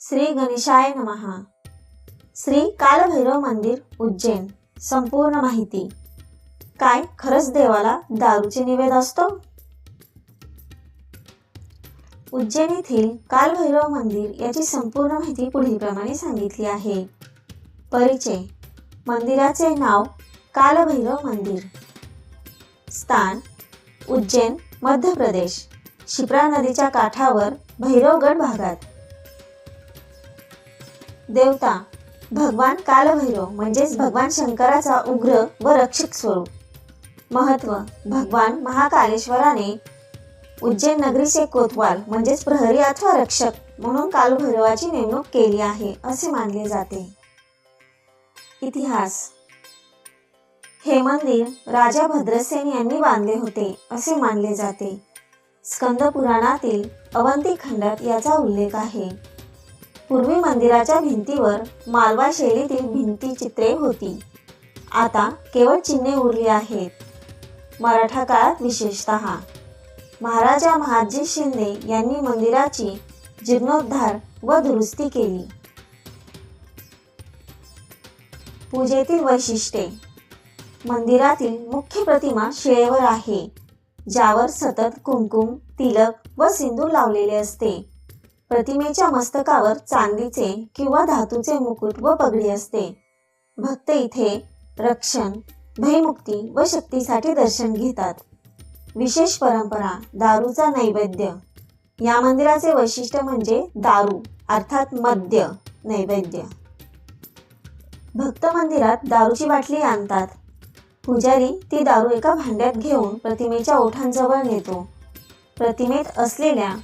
श्री गणेशाय नमः। श्री कालभैरव मंदिर उज्जैन। संपूर्ण माहिती। काय खरंच देवाला दारूचे निवेद असतो? उज्जैन येथील कालभैरव मंदिर याची संपूर्ण माहिती पुढीलप्रमाणे सांगितली आहे। परिचय। मंदिराचे नाव कालभैरव मंदिर। स्थान उज्जैन मध्य प्रदेश। शिप्रा नदीच्या काठावर भैरवगड भागात। देवता भगवान कालभैरव म्हणजेच भगवान शंकराचा उग्र व रक्षक स्वरूप। महत्व भगवान महाकालेश्वराने उज्जैन नगरीचे कोतवाल म्हणजेच प्रहरी अथवा रक्षक म्हणून कालभैरवाची नेमणूक केली आहे असे मानले जाते। इतिहास। हे मंदिर राजा भद्रसेन यांनी बांधले होते असे मानले जाते। स्कंद पुराणातील अवंती खंडात याचा उल्लेख आहे। पूर्वी मंदिराच्या भिंतीवर मालवा शैलीतील भिंती चित्रे होती, आता केवळ चिन्हे उरली आहेत। मराठा काळात विशेषतः महाराजा महादजी शिंदे यांनी मंदिराची जीर्णोद्धार व दुरुस्ती केली। पूजेतील वैशिष्ट्ये। मंदिरातील मुख्य प्रतिमा शिळेवर आहे, ज्यावर सतत कुंकुम, तिलक व सिंदूर लावलेले असते। प्रतिमेच्या मस्तकावर चांदीचे किंवा धातूचे मुकुट व पगडी असते। भक्त इथे रक्षण, भयमुक्ती व शक्तीसाठी दर्शन घेतात। विशेष परंपरा दारूचा नैवेद्य। या मंदिराचे वैशिष्ट्य म्हणजे दारू अर्थात मद्य नैवेद्य। भक्त मंदिरात दारूची बाटली आणतात। पुजारी ती दारू एका भांड्यात घेऊन प्रतिमेच्या ओठांजवळ नेतो। प्रतिमेत असलेल्या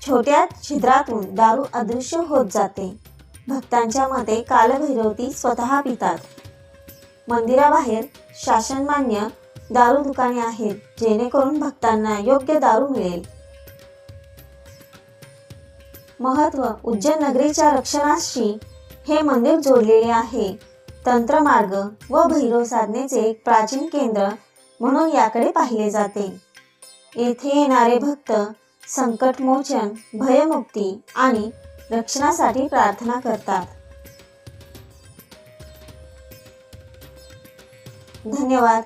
छोट्या छिद्रातून दारू अदृश्य होत जाते। भक्तांच्या मते कालभैरव ती स्वतः पितात। मंदिराबाहेर शासनमान्य दारू दुकाने आहेत, जेणेकरून भक्तांना योग्य दारू मिळेल। महत्व उज्जैन नगरीच्या रक्षणाशी हे मंदिर जोडलेले आहे। तंत्रमार्ग व भैरव साधनेचे एक प्राचीन केंद्र म्हणून याकडे पाहिले जाते। येथे येणारे भक्त संकटमोचन, भयमुक्ती आणि रक्षणासाठी प्रार्थना करतात। धन्यवाद।